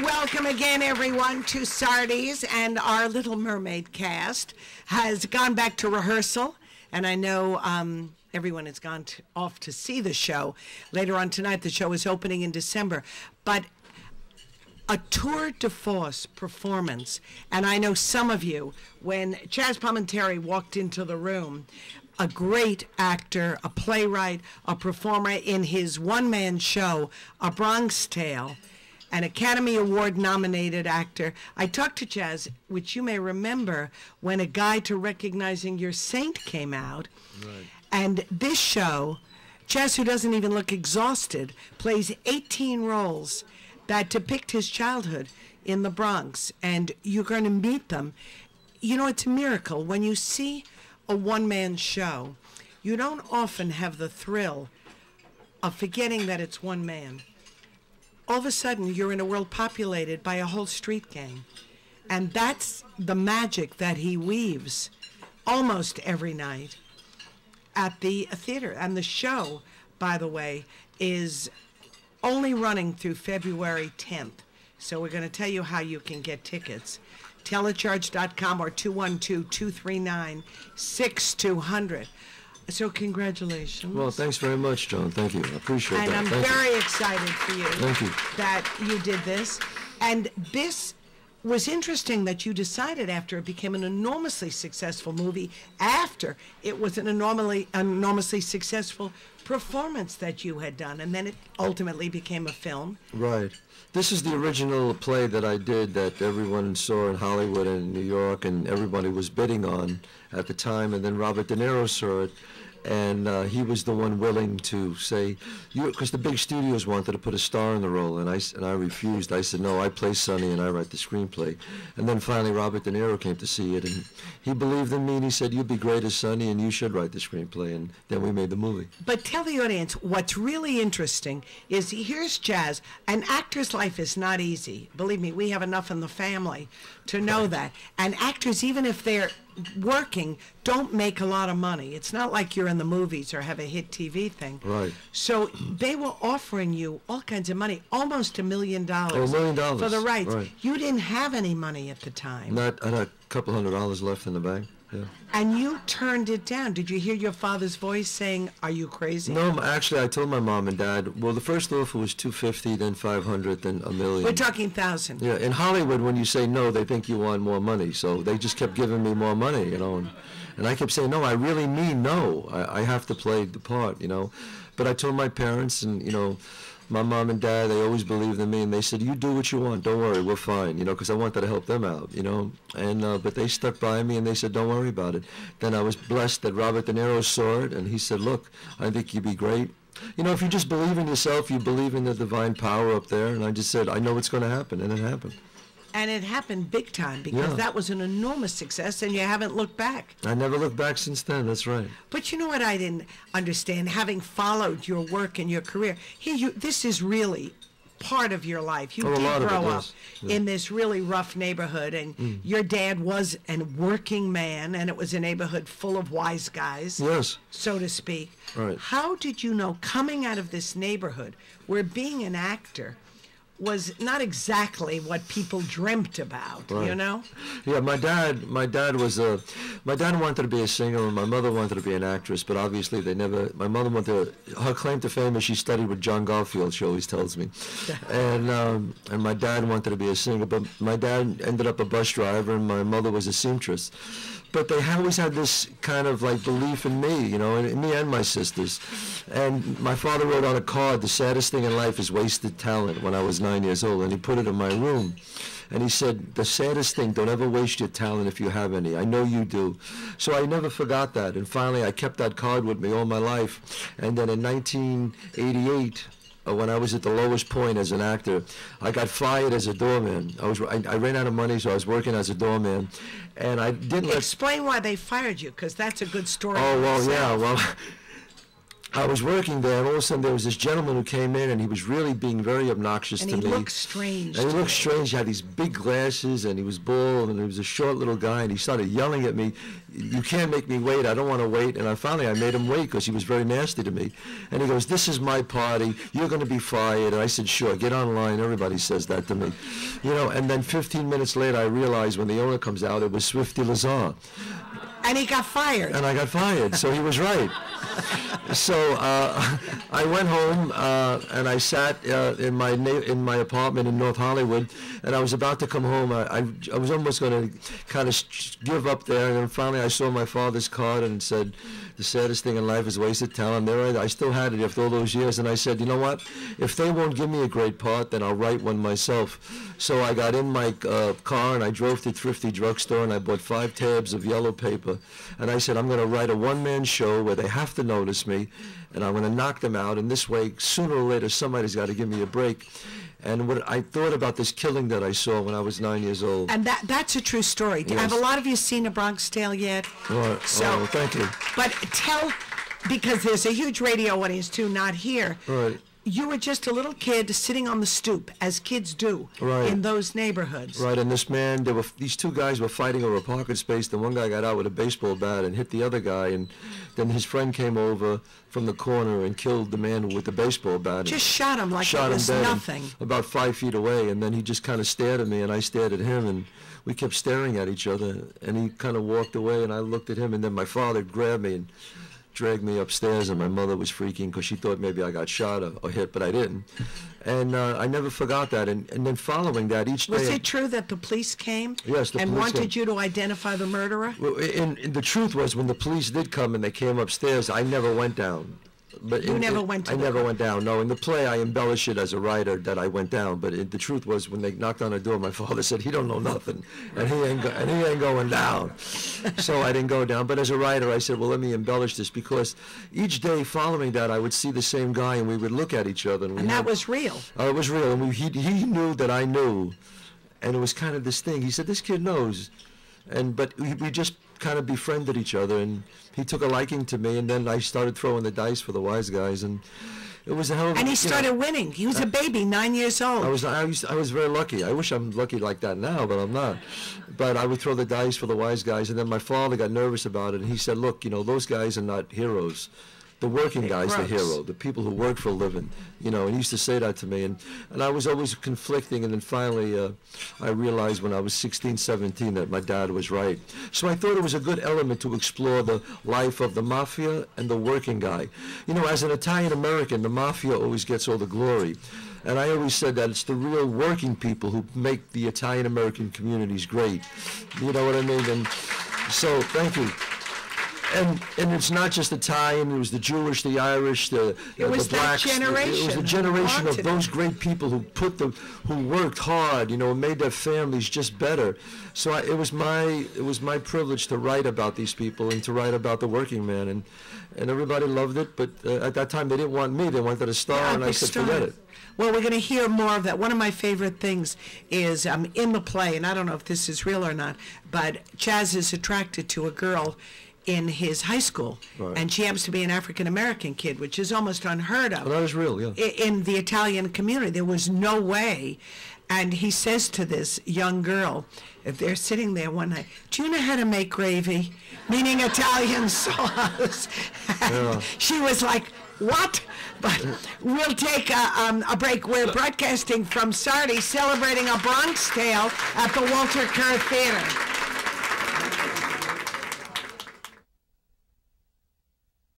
Welcome again, everyone, to Sardi's, and our Little Mermaid cast has gone back to rehearsal, and I know everyone has gone off to see the show. Later on tonight, the show is opening in December, but a tour de force performance, and I know some of you, when Chaz Palminteri walked into the room, a great actor, a playwright, a performer in his one-man show, A Bronx Tale, an Academy Award nominated actor. I talked to Chaz, which you may remember, when A Guide to Recognizing Your Saint came out. Right. And this show, Chaz, who doesn't even look exhausted, plays 18 roles that depict his childhood in the Bronx. And you're going to meet them. You know, it's a miracle. When you see a one-man show, you don't often have the thrill of forgetting that it's one man. All of a sudden, you're in a world populated by a whole street gang. And that's the magic that he weaves almost every night at the theater. And the show, by the way, is only running through February 10th. So we're going to tell you how you can get tickets. Telecharge.com or 212-239-6200. So congratulations. Well, thanks very much, Joan. Thank you. I appreciate that. And I'm very excited for you. Thank you. That you did this. And this was interesting that you decided after it became an enormously successful movie, after it was an enormously successful performance that you had done, and then it ultimately became a film. Right. This is the original play that I did that everyone saw in Hollywood and New York, and everybody was bidding on at the time, and then Robert De Niro saw it, and he was the one willing to say, because the big studios wanted to put a star in the role, and I refused. I said, no, I play Sonny and I write the screenplay. And then finally Robert De Niro came to see it, and he believed in me, and he said, you'd be great as Sonny and you should write the screenplay, and then we made the movie. But tell the audience, what's really interesting is, here's Chaz. An actor's life is not easy. Believe me, we have enough in the family to know that. And actors, even if they're working, don't make a lot of money. It's not like you're in the movies or have a hit TV thing. Right. So they were offering you all kinds of money, almost $1 million. Oh, $1 million. For the rights. Right. You didn't have any money at the time. I had a couple $100 left in the bank. Yeah. And you turned it down. Did you hear your father's voice saying, are you crazy? No, actually, I told my mom and dad, well, the first offer was $250, then $500, then $1 million. We're talking 1,000. Yeah, in Hollywood, when you say no, they think you want more money. So they just kept giving me more money, you know. And I kept saying, no, I really mean no. I have to play the part, you know. But I told my parents, and, you know, my mom and dad, they always believed in me, and they said, you do what you want, don't worry, we're fine, you know, because I wanted to help them out, you know. And but they stuck by me, and they said, don't worry about it. Then I was blessed that Robert De Niro saw it, and he said, look, I think you'd be great. You know, if you just believe in yourself, you believe in the divine power up there. And I just said, I know what's going to happen, and it happened. And it happened big time, because that was an enormous success, and you haven't looked back. I never looked back since then, that's right. But you know what I didn't understand, having followed your work and your career, here this is really part of your life. You did grow up in this really rough neighborhood, and your dad was a working man, and it was a neighborhood full of wise guys, so to speak. Right. How did you know, coming out of this neighborhood, where being an actor was not exactly what people dreamt about, you know? Yeah, my dad wanted to be a singer, and my mother wanted to be an actress, but obviously they never, my mother wanted to, her claim to fame is she studied with John Garfield, she always tells me. And my dad wanted to be a singer, but my dad ended up a bus driver, and my mother was a seamstress. But they always had this kind of like belief in me, you know, in me and my sisters. And my father wrote on a card, the saddest thing in life is wasted talent, when I was 9 years old, and he put it in my room. And he said, the saddest thing, don't ever waste your talent if you have any. I know you do. So I never forgot that. And finally, I kept that card with me all my life. And then in 1988, when I was at the lowest point as an actor, I got fired as a doorman. I ran out of money, so I was working as a doorman, and I didn't explain why they fired you, because that's a good story. Oh well, yeah, well, I was working there, and all of a sudden there was this gentleman who came in, and he was really being very obnoxious to me. And he looked strange. And he looked strange. He had these big glasses, and he was bald, and he was a short little guy, and he started yelling at me, "You can't make me wait. I don't want to wait." And finally I made him wait because he was very nasty to me. And he goes, "This is my party. You're going to be fired." And I said, "Sure, get online." Everybody says that to me. You know, and then 15 minutes later I realized when the owner comes out, it was Swifty Lazar. And he got fired. And I got fired, so he was right. So I went home and I sat in my apartment in North Hollywood, and I was about to come home. I was almost going to kind of give up there, and then finally I saw my father's card, and it said, "The saddest thing in life is wasted talent." There I still had it after all those years, and I said, "You know what? If they won't give me a great part, then I'll write one myself." So I got in my car and I drove to Thrifty Drugstore, and I bought 5 tabs of yellow paper, and I said, "I'm going to write a one-man show where they have to notice me, and I'm going to knock them out, and this way, sooner or later, somebody's got to give me a break." And what I thought about this killing that I saw when I was 9 years old. And that's a true story. Yes. Have a lot of you seen A Bronx Tale yet? Right. Oh, thank you. But tell, because there's a huge radio audience too, not here. Right. You were just a little kid sitting on the stoop, as kids do, right. in those neighborhoods. Right, and these 2 guys were fighting over a parking space. Then one guy got out with a baseball bat and hit the other guy, and then his friend came over from the corner and killed the man with the baseball bat. Just shot him like it was nothing. About 5 feet away, and then he just kind of stared at me, and I stared at him, and we kept staring at each other, and he kind of walked away, and I looked at him, and then my father grabbed me and dragged me upstairs, and my mother was freaking because she thought maybe I got shot or hit, but I didn't. And I never forgot that. And then following that, each day... Was it true that the police came? Yes, the police and wanted came. you to identify the murderer? Well, and the truth was, when the police did come and they came upstairs, I never went down. But you never went to I never went down. No, in the play I embellish it as a writer that I went down. But the truth was, when they knocked on the door, my father said, "He don't know nothing, and he ain't going down." So I didn't go down. But as a writer, I said, "Well, let me embellish this," because each day following that, I would see the same guy, and we would look at each other. And that was real. It was real, and he knew that I knew, and it was kind of this thing. He said, "This kid knows," but we just kind of befriended each other, and he took a liking to me, and then I started throwing the dice for the wise guys, and it was a hell of a... And he started winning. He was a baby, 9 years old. I was very lucky. I wish I'm lucky like that now, but I'm not. But I would throw the dice for the wise guys, and then my father got nervous about it, and he said, "Look, those guys are not heroes. The working guy's the hero, the people who work for a living," and he used to say that to me, and I was always conflicting, and then finally I realized when I was 16, 17 that my dad was right. So I thought it was a good element to explore the life of the mafia and the working guy. As an Italian-American, the mafia always gets all the glory. And I always said that it's the real working people who make the Italian-American communities great. You know what I mean? And so, thank you. And it's not just Italian. It was the Jewish, the Irish, the blacks. Generation. It was a generation of those great people who worked hard, and made their families just better. So it was my privilege to write about these people and to write about the working man, and everybody loved it. But at that time they didn't want me; they wanted a star, and I said, "Forget it." Well, we're going to hear more of that. One of my favorite things is in the play, and I don't know if this is real or not, but Chaz is attracted to a girl in his high school, right. And she happens to be an African-American kid, which is almost unheard of. Well, that is real, yeah. In the Italian community, there was no way. And he says to this young girl, if they're sitting there one night, "Do you know how to make gravy?" Meaning Italian sauce. Yeah. She was like, "What?" But we'll take a break. We're broadcasting from Sardi, celebrating A Bronx Tale at the Walter Kerr Theater.